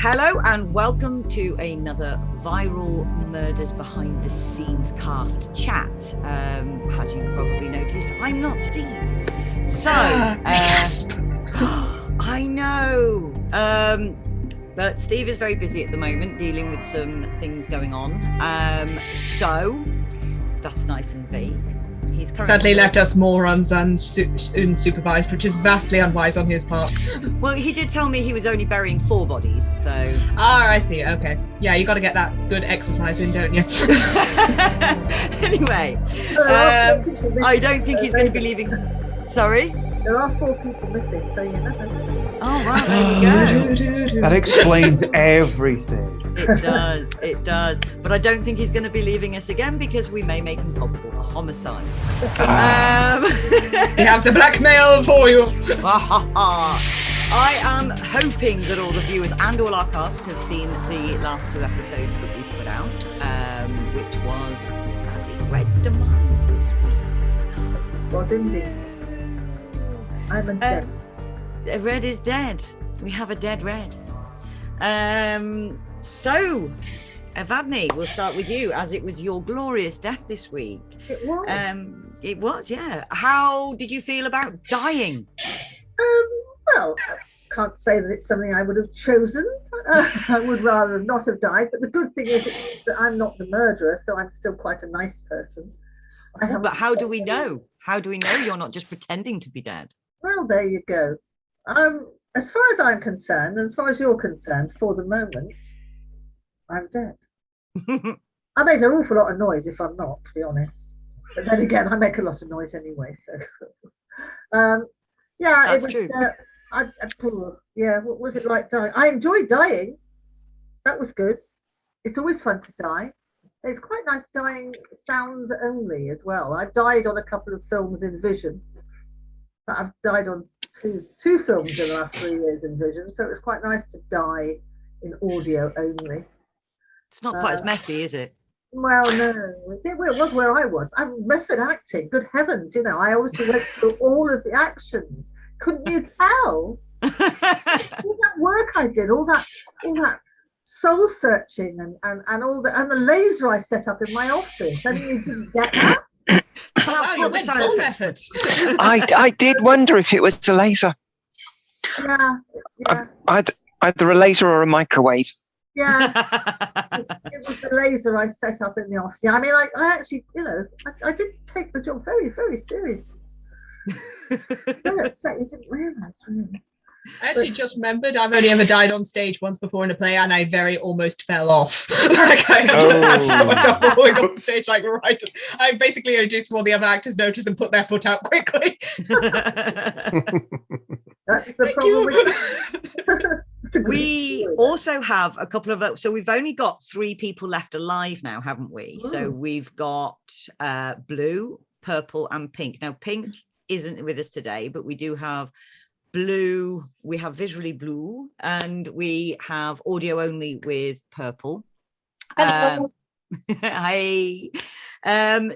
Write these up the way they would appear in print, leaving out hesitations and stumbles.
Hello and welcome to another Viral Murders Behind the Scenes cast chat. As you've probably noticed, I'm not Steve. So, I know. But Steve is very busy at the moment dealing with some things going on. So, that's nice and vague. He's sadly left us morons unsupervised, which is vastly unwise on his part. Well, he did tell me he was only burying 4 bodies, so... I see. Okay. Yeah, you got to get that good exercise in, don't you? Anyway, I don't think he's going to be leaving... Sorry? There are 4 people missing, so you know. Oh, right, there you go. That explains everything. It does. But I don't think he's going to be leaving us again because we may make him culpable for homicide. We have the blackmail for you. I am hoping that all the viewers and all our cast have seen the last 2 episodes that we put out, which was sadly Red's demise this week. Was indeed. I'm dead. Red is dead. We have a dead Red. So, Evadne, we'll start with you, as it was your glorious death this week. It was. It was, yeah. How did you feel about dying? Well, I can't say that it's something I would have chosen. I would rather not have died. But the good thing is that I'm not the murderer, so I'm still quite a nice person. But how do we know? How do we know you're not just pretending to be dead? Well, there you go. As far as I'm concerned, as far as you're concerned, for the moment, I'm dead. I made an awful lot of noise if I'm not, to be honest. But then again, I make a lot of noise anyway, so... yeah, that's it was true. Yeah, what was it like dying? I enjoyed dying. That was good. It's always fun to die. It's quite nice dying sound only as well. I've died on a couple of films in Vision. But I've died on two films in the last 3 years in Vision, so it was quite nice to die in audio only. It's not quite as messy, is it? Well, no, it was where I was. I'm method acting. Good heavens, you know, I obviously went through all of the actions. Couldn't you tell? All that work I did, all that soul searching and all the laser I set up in my office, and you didn't get that. You went full method. I did wonder if it was a laser. Yeah. Either a laser or a microwave. Yeah, it was the laser I set up in the office. Yeah, I mean, I actually, you know, I did take the job very, very serious. Very upset. You didn't realise, really. I actually just remembered I've only ever died on stage once before in a play, and I very almost fell off. Like I just myself falling off stage, like right. I basically did all the other actors notice and put their foot out quickly. That's the problem with we also have a couple of, so we've only got 3 people left alive now, haven't we? Ooh. So we've got blue, purple and pink. Now pink isn't with us today, but we do have blue, we have visually blue, and we have audio only with purple. Hello. Hi.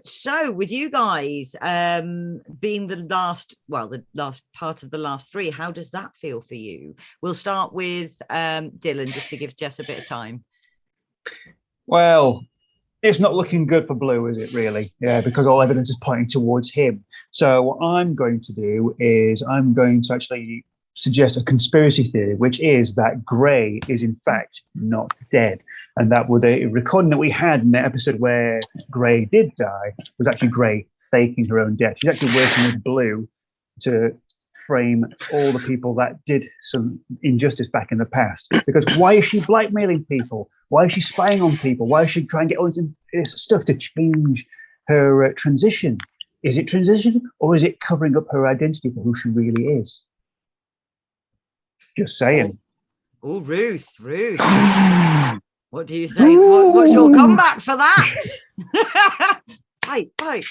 So with you guys being the last part of the last 3, how does that feel for you? We'll start with Dylan, just to give Jess a bit of time. Well, it's not looking good for Blue, is it really? Yeah, because all evidence is pointing towards him. So what I'm going to do is I'm going to actually suggest a conspiracy theory, which is that Grey is in fact not dead. And that was a recording that we had in the episode where Grey did die, was actually Grey faking her own death. She's actually working with Blue to frame all the people that did some injustice back in the past. Because why is she blackmailing people? Why is she spying on people? Why is she trying to get all this stuff to change her transition? Is it transition, or is it covering up her identity for who she really is? Just saying. Oh, Ruth. What do you say? What's your comeback for that? Fight. They're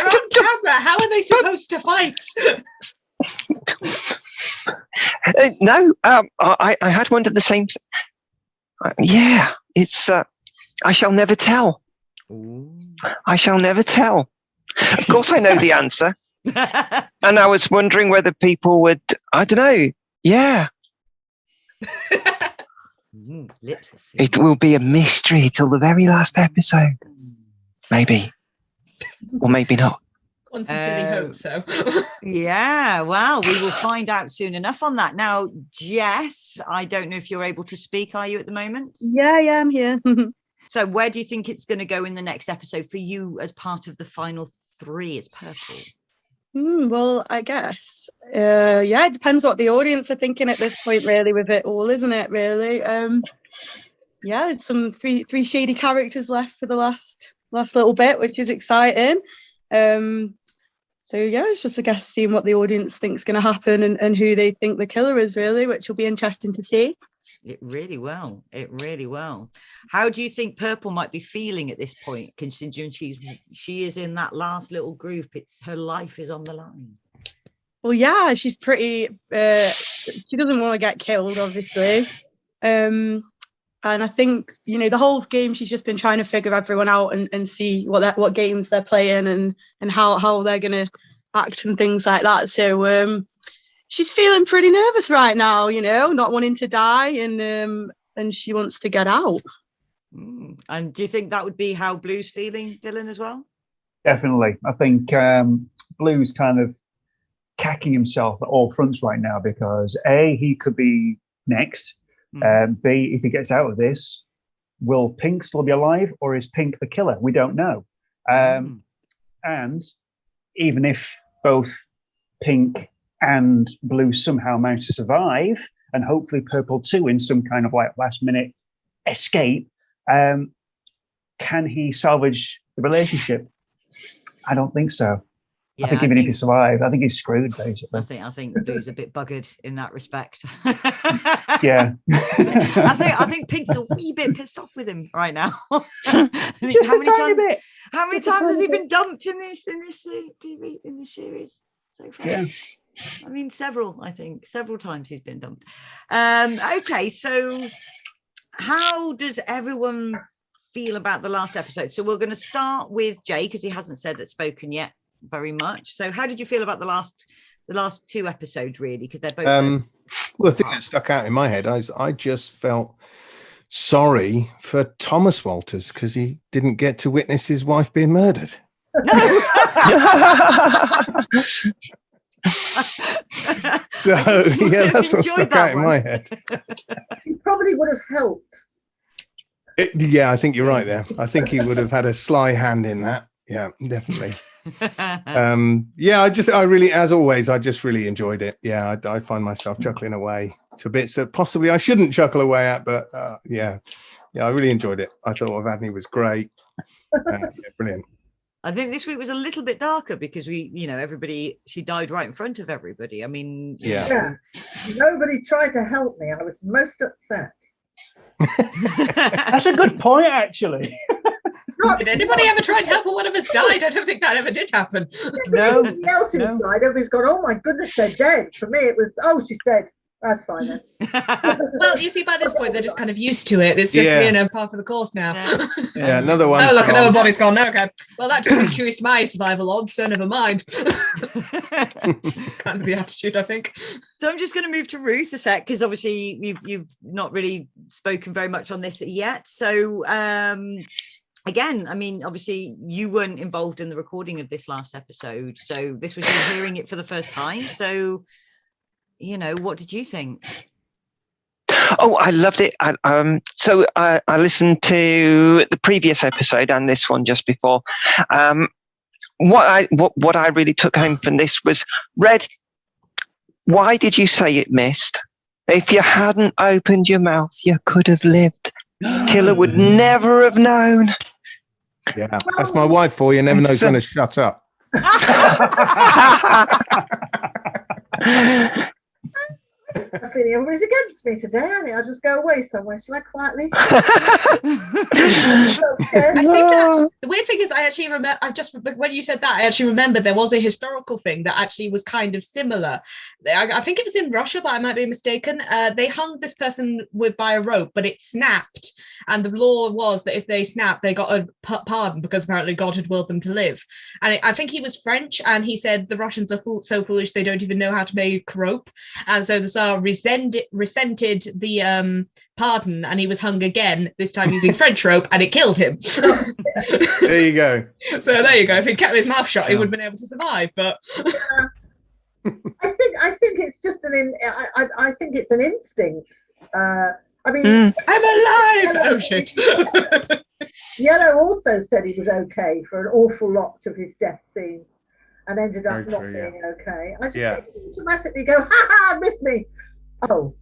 on camera. How are they supposed to fight? No, I had wondered the same. Yeah, it's. I shall never tell. Ooh. I shall never tell. Of course, I know the answer, and I was wondering whether people would. I don't know. Yeah, Lips are sealed. It will be a mystery till the very last episode. Maybe. Or maybe not. One sincerely hope so. Yeah, well, we will find out soon enough on that. Now, Jess, I don't know if you're able to speak. Are you at the moment? Yeah, I'm here. So where do you think it's going to go in the next episode for you as part of the final 3 as Purple? Well, I guess, it depends what the audience are thinking at this point, really, with it all, isn't it? Really, there's some three shady characters left for the last little bit, which is exciting. So yeah, it's just, I guess, seeing what the audience thinks going to happen and who they think the killer is, really, which will be interesting to see. It really will. How do you think Purple might be feeling at this point, considering she is in that last little group? It's her life is on the line. Well, yeah, she's pretty. She doesn't want to get killed, obviously. And I think, the whole game she's just been trying to figure everyone out and see what games they're playing and how they're going to act and things like that. So she's feeling pretty nervous right now, not wanting to die, and she wants to get out. And do you think that would be how Blue's feeling, Dylan, as well? Definitely. I think Blue's kind of cacking himself at all fronts right now because A, he could be next. B, if he gets out of this, will Pink still be alive or is Pink the killer? We don't know. And even if both Pink and Blue somehow manage to survive, and hopefully Purple too in some kind of like last minute escape, can he salvage the relationship? I don't think so. Yeah, I think even if he survived, I think he's screwed, basically. I think Blue's a bit buggered in that respect. Yeah. I think Pink's a wee bit pissed off with him right now. Just a tiny bit. How many times has he been dumped in this TV in this series so far? Yeah. I mean, several times he's been dumped. Okay, so how does everyone feel about the last episode? So we're going to start with Jay because he hasn't spoken yet very much. So how did you feel about the last 2 episodes, really? Because they're both well, the thing that stuck out in my head is I just felt sorry for Thomas Walters because he didn't get to witness his wife being murdered. So yeah, that's what stuck out in my head. He probably would have helped. I think you're right there. I think he would have had a sly hand in that. Yeah, definitely. I really, as always, I just really enjoyed it. Yeah, I find myself chuckling away to bits that possibly I shouldn't chuckle away at, but I really enjoyed it. I thought Avadni was great. Brilliant. I think this week was a little bit darker because she died right in front of everybody. I mean, yeah. Nobody tried to help me. I was most upset. That's a good point, actually. Did anybody ever try to help when one of us died? I don't think that ever did happen. No. Everybody else who's died, everybody's gone, oh my goodness, they're dead. For me, it was, oh, she's dead. That's fine then. Well, you see, by this point, they're just kind of used to it. It's just, part of the course now. Yeah, another one. Oh, look, another body's gone. Okay. Well, that just increased my survival odds, so never mind. Kind of the attitude, I think. So I'm just going to move to Ruth a sec, because obviously you've not really spoken very much on this yet. So, again, I mean, obviously you weren't involved in the recording of this last episode. So this was you hearing it for the first time. So, what did you think? Oh, I loved it. So I listened to the previous episode and this one just before. What I really took home from this was, Red, why did you say it missed? If you hadn't opened your mouth, you could have lived. Killer would never have known. Yeah, that's my wife for you. Never knows when to shut up. I feel everybody's against me today. I think I'll just go away somewhere. Shall I quietly? I think the weird thing is, I actually remember. When you said that, I actually remember there was a historical thing that actually was kind of similar. I think it was in Russia, but I might be mistaken. They hung this person by a rope, but it snapped, and the law was that if they snapped, they got a pardon because apparently God had willed them to live. And I think he was French, and he said the Russians are so foolish they don't even know how to make rope, and so the Tsar resented the pardon, and he was hung again, this time using French rope, and it killed him. There you go. So there you go. If he'd kept his mouth shut, he would have been able to survive. But I think it's just I think it's an instinct. I mean, I'm alive. Oh shit. Yellow also said he was okay for an awful lot of his death scene, and ended up not being okay. I just think you automatically go, ha ha, miss me. Oh.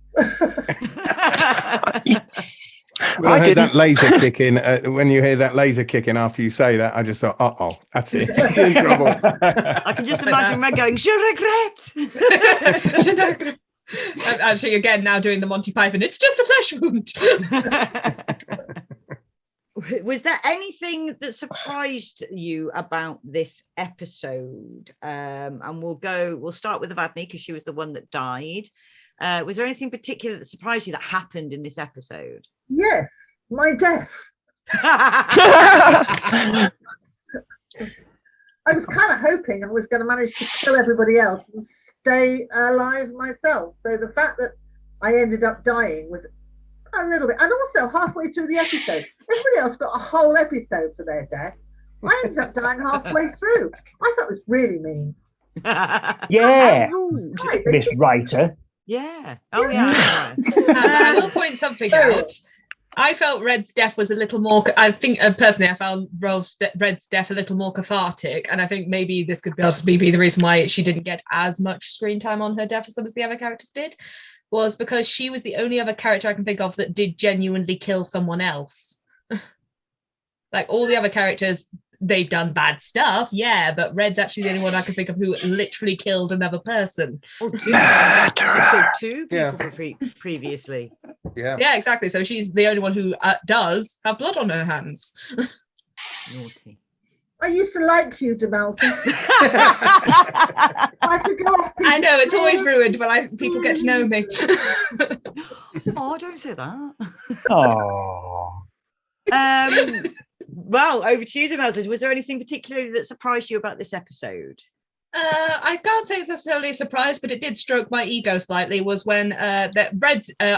When I heard that laser kick in, when you hear that laser kick in after you say that, I just thought, that's it. You're in trouble. I can just imagine Meg going, je regrette. Actually, again, now doing the Monty Python, it's just a flesh wound. Was there anything that surprised you about this episode? And we'll start with Avadni because she was the one that died. Was there anything particular that surprised you that happened in this episode? Yes, my death. I was kind of hoping I was going to manage to kill everybody else and stay alive myself. So the fact that I ended up dying was a little bit, and also halfway through the episode, everybody else got a whole episode for their death. I ended up dying halfway through. I thought it was really mean. Yeah, Right, Miss Writer. Yeah. Oh, yeah. I will point something out. I felt Red's death was a little more. I think personally, I found Red's death a little more cathartic, and I think maybe this could possibly be the reason why she didn't get as much screen time on her death as some of the other characters did, was because she was the only other character I can think of that did genuinely kill someone else. Like all the other characters, they've done bad stuff, yeah, but Red's actually the only one I can think of who literally killed another person. Oh, two. She's killed two people previously. Yeah, exactly. So she's the only one who does have blood on her hands. Naughty. I used to like you, Demelson. I could go off. I know, it's always ruined when people get to know me. Oh, don't say that. Oh. Well, over to you, Demelson. Was there anything particularly that surprised you about this episode? I can't say it's necessarily a surprise, but it did stroke my ego slightly, was when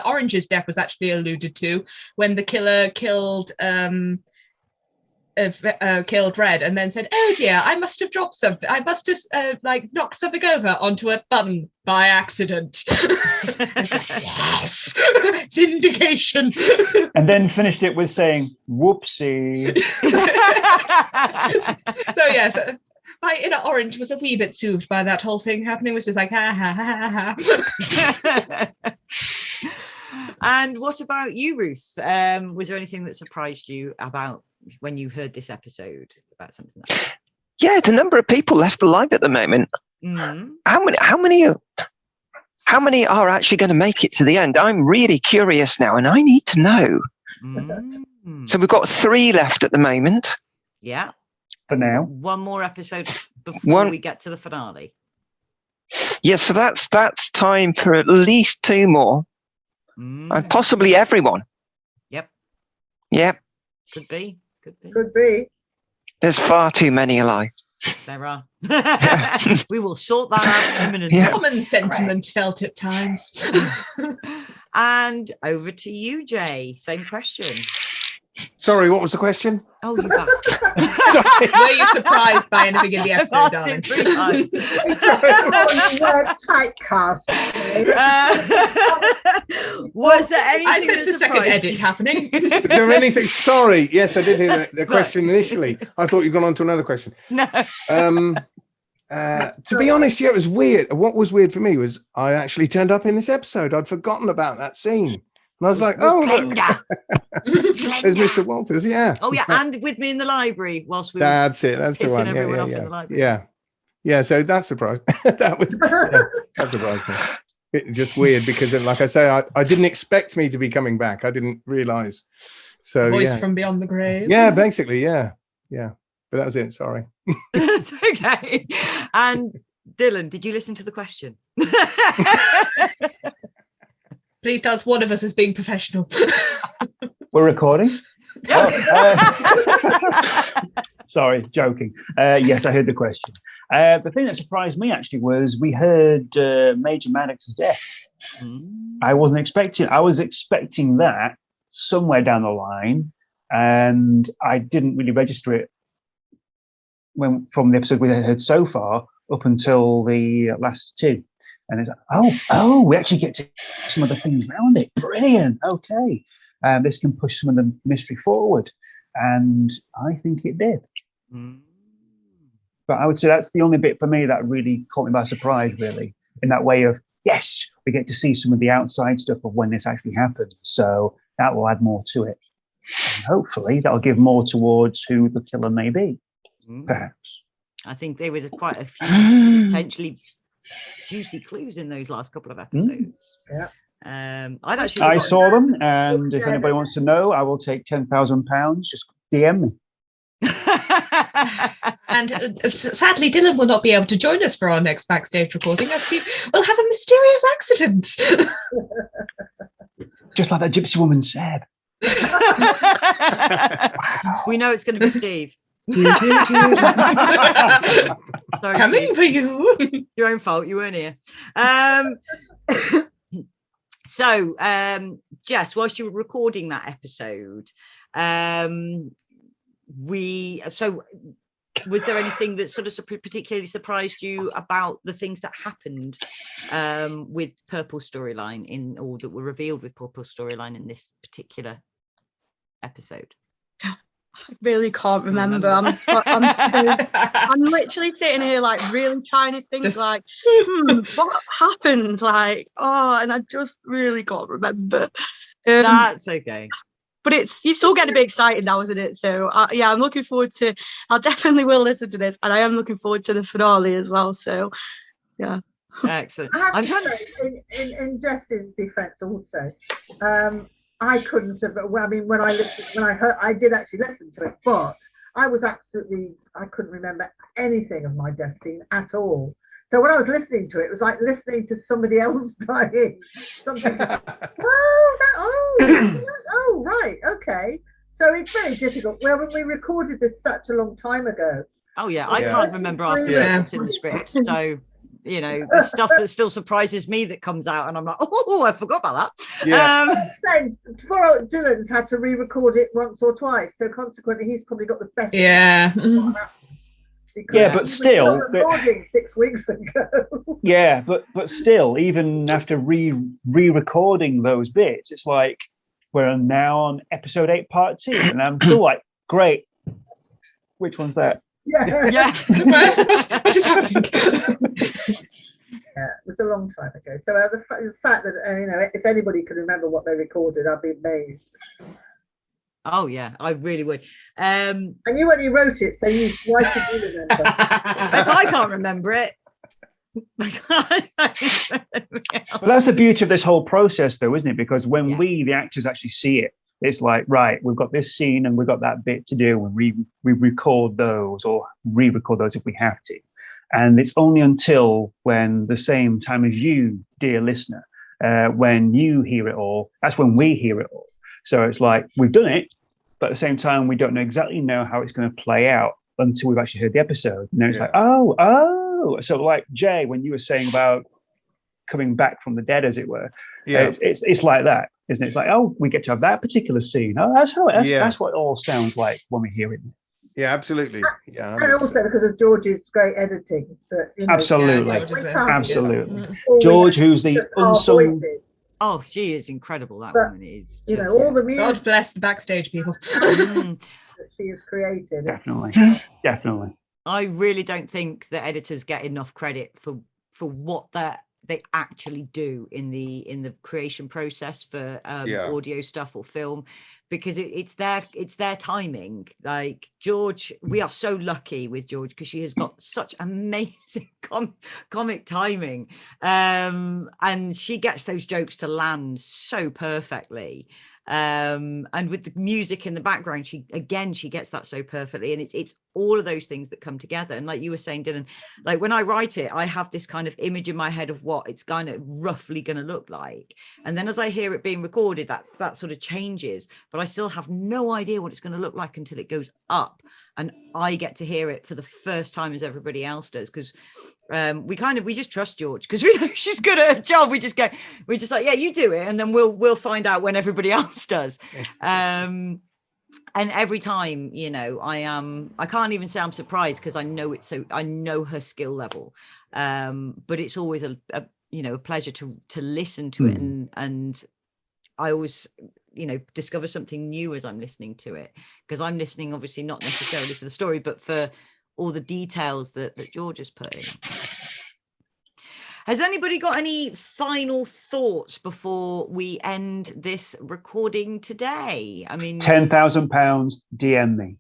Orange's death was actually alluded to, when the killer killed Red and then said, oh dear, I must have dropped something. I must have knocked something over onto a button by accident. Yes, vindication. And then finished it with saying, whoopsie. So yes, my inner Orange was a wee bit soothed by that whole thing happening, which is like, ha ha ha ha ha. And what about you, Ruth? Was there anything that surprised you about when you heard this episode about something like that? Yeah, the number of people left alive at the moment. Mm-hmm. How many are actually going to make it to the end? I'm really curious now, and I need to know. Mm-hmm. So we've got 3 left at the moment. Yeah. For now. One more episode before we get to the finale. Yeah, so that's time for at least 2 more. And possibly everyone. Yep. Could be. There's far too many alive. There are. We will sort that out imminently. Yeah. Common sentiment felt at times. And over to you, Jay. Same question. Sorry, what was the question? Oh, you bastard. Sorry. Were you surprised by anything in the episode, I've darling? asked it 3 times. Typecast. Was there anything I sensed a second surprised edit happening. Is there anything? Sorry. Yes, I did hear the question initially. I thought you'd gone on to another question. No. To be honest, yeah, it was weird. What was weird for me was I actually turned up in this episode. I'd forgotten about that scene. And I was like, oh, look. There's Mr. Walters, yeah. Oh, yeah, and with me in the library whilst we were That's it. That's the pissing one. everyone Yeah, off yeah, in the library. yeah. Yeah, so that surprised that surprised me. It's just weird because, like I say, I didn't expect me to be coming back. I didn't realise. So Voice from beyond the grave. yeah, basically, yeah. But that was it. Sorry. That's okay. And Dylan, did you listen to the question? Please tell us one of us is being professional. We're recording. Sorry, joking. Yes, I heard the question. The thing that surprised me actually was we heard Major Maddox's death. I wasn't expecting. I was expecting that somewhere down the line, and I didn't really register it from the episode we heard so far up until the last two. And it's like, oh, we actually get to some other things around it. Brilliant. Okay. This can push some of the mystery forward. And I think it did. But I would say that's the only bit for me that really caught me by surprise, really, in that way of, yes, we get to see some of the outside stuff of when this actually happened. So that will add more to it. And hopefully that'll give more towards who the killer may be, perhaps. I think there was quite a few potentially juicy clues in those last couple of episodes. I saw them, and if anybody wants to know, I will take £10,000. Just DM me. And sadly, Dylan will not be able to join us for our next backstage recording. We'll have a mysterious accident. Just like that gypsy woman said. We know it's going to be Steve. Sorry, Coming Steve. for you. Your own fault. You weren't here. So, Jess, whilst you were recording that episode, was there anything that sort of particularly surprised you about the things that happened with Purple storyline or that were revealed with Purple storyline in this particular episode? I really can't remember. I'm literally sitting here like really trying to think like, what happened? Like, and I just really can't remember. That's okay. But you still get a bit excited now, isn't it? So I'm looking forward to. I definitely will listen to this, and I am looking forward to the finale as well. So, yeah. Excellent. I'm trying to in Jess's defence also. I couldn't have. I mean, when I heard, I did actually listen to it, but I couldn't remember anything of my death scene at all. So when I was listening to it, it was like listening to somebody else dying. Something. Oh, right, okay. So it's very difficult. Well, when we recorded this such a long time ago. Oh yeah, I can't remember after it's in the script. So. The stuff that still surprises me that comes out, and I'm like, oh, I forgot about that. Yeah. Poor old Dylan's had to re-record it once or twice, so consequently, he's probably got the best. Yeah. Yeah, but still, recording 6 weeks ago. Yeah, but still, even after re-recording those bits, it's like we're now on episode 8, part 2, and I'm still like, great. Which one's that? Yeah. What is happening? Yeah, it was a long time ago. So the fact that if anybody could remember what they recorded, I'd be amazed. Oh yeah, I really would. And you only wrote it, so why should you remember? If I can't remember it. But that's the beauty of this whole process, though, isn't it? Because when we, the actors, actually see it, it's like, right, we've got this scene and we've got that bit to do, and we record those or re-record those if we have to. And it's only until when the same time as you, dear listener, when you hear it all, that's when we hear it all. So it's like, we've done it, but at the same time, we don't exactly know how it's going to play out until we've actually heard the episode. And then it's like, oh. So like, Jay, when you were saying about coming back from the dead, as it were, it's like that, isn't it? It's like, oh, we get to have that particular scene. Oh, that's what it all sounds like when we hear it. Yeah, absolutely. Yeah, and also because of George's great editing. Absolutely. George, who's the unsung. Oh, she is incredible. That woman is. All the music. God bless the backstage people. That she has created. Definitely. I really don't think that editors get enough credit for what they actually do in the creation process for audio stuff or film, because it's their timing. Like George, we are so lucky with George because she has got such amazing comic timing, and she gets those jokes to land so perfectly. And with the music in the background, she gets that so perfectly, and it's all of those things that come together. And like you were saying, Dylan, like when I write it, I have this kind of image in my head of what it's kind of roughly going to look like, and then as I hear it being recorded, that sort of changes, but I still have no idea what it's going to look like until it goes up and I get to hear it for the first time as everybody else does, because we just trust George because we know she's good at her job. We're just like, yeah, you do it, and then we'll find out when everybody else does. And every time, you know, I can't even say I'm surprised because I know her skill level, but it's always a pleasure to listen to it, and I always, you know, discover something new as I'm listening to it, because I'm listening obviously not necessarily for the story, but for all the details that George has put in. Has anybody got any final thoughts before we end this recording today? I mean, £10,000, DM me.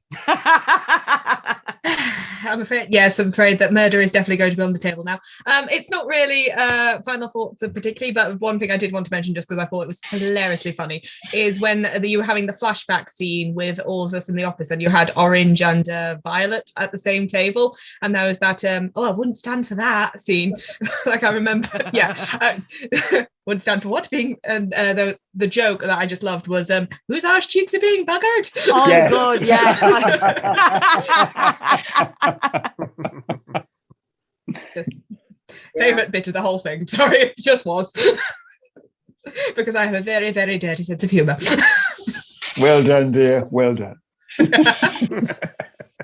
I'm afraid that murder is definitely going to be on the table now. It's not really final thoughts particularly, but one thing I did want to mention, just because I thought it was hilariously funny, is when you were having the flashback scene with all of us in the office, and you had Orange and Violet at the same table, and there was that I wouldn't stand for that scene. Like I remember, wouldn't stand for what being, and the joke that I just loved was whose arse cheeks are being buggered. Oh yeah. God, yes. Favorite bit of the whole thing. Sorry, it just was. Because I have a very, very dirty sense of humor. Well done, dear. Well done.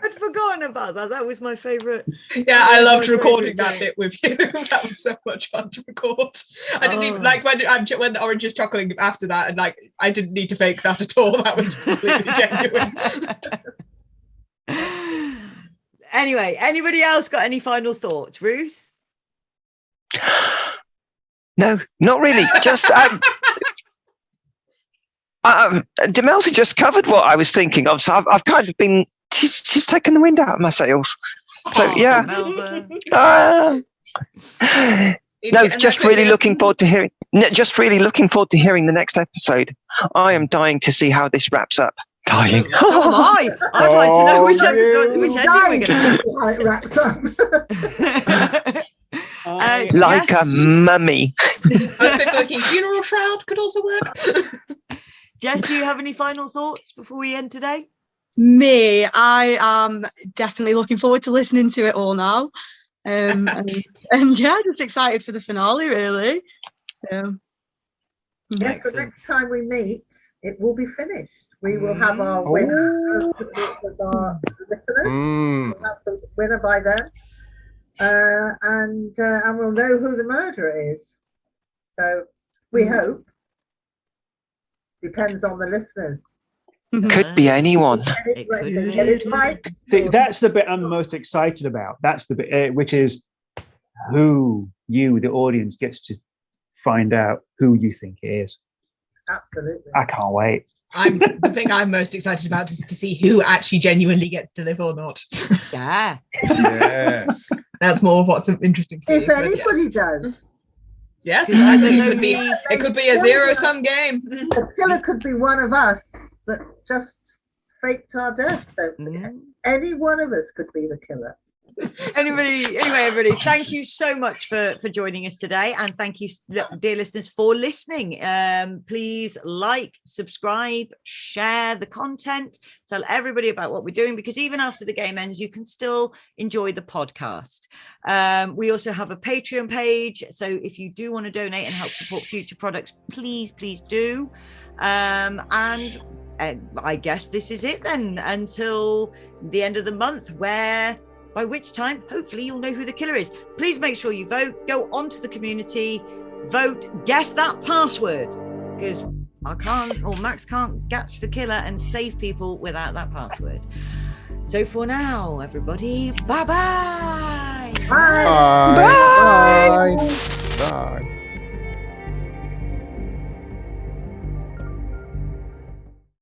I'd forgotten about that. That was my favorite. Yeah, I loved recording that bit with you. That was so much fun to record. I didn't even like when Orange is chuckling after that, and like I didn't need to fake that at all. That was completely genuine. Anyway, anybody else got any final thoughts? Ruth? No, not really. Just Demelza just covered what I was thinking of, so I've kind of been. She's taken the wind out of my sails. So yeah. Just really looking forward to hearing. Just really looking forward to hearing the next episode. I am dying to see how this wraps up. Dying. So am I. I'd like to know which episode, which ending we're going to do. Like a mummy. I was thinking funeral shroud could also work. Jess, do you have any final thoughts before we end today? Me, I am definitely looking forward to listening to it all now. And yeah, just excited for the finale, really. So, yes, the next time we meet, it will be finished. We will have our winner with our listeners. We'll have the winner by then. And we'll know who the murderer is. So we hope. Depends on the listeners. Could be anyone. See, that's the bit I'm most excited about. That's the bit which is who you, the audience, gets to find out who you think it is. Absolutely. I can't wait. The thing I'm most excited about is to see who actually genuinely gets to live or not. Yeah. Yes. That's more of what's interesting for if anybody does. Yes, exactly. It could be a zero-sum game. The killer could be one of us that just faked our death. So any one of us could be the killer. Anyway, everybody, thank you so much for joining us today, and thank you, dear listeners, for listening. Please like, subscribe, share the content, tell everybody about what we're doing, because even after the game ends, you can still enjoy the podcast. We also have a Patreon page, so if you do want to donate and help support future products, please do. And I guess this is it then, until the end of the month, by which time, hopefully, you'll know who the killer is. Please make sure you vote. Go onto the community, vote, guess that password, because Max can't catch the killer and save people without that password. So for now, everybody, bye-bye. Bye. Bye. Bye. Bye.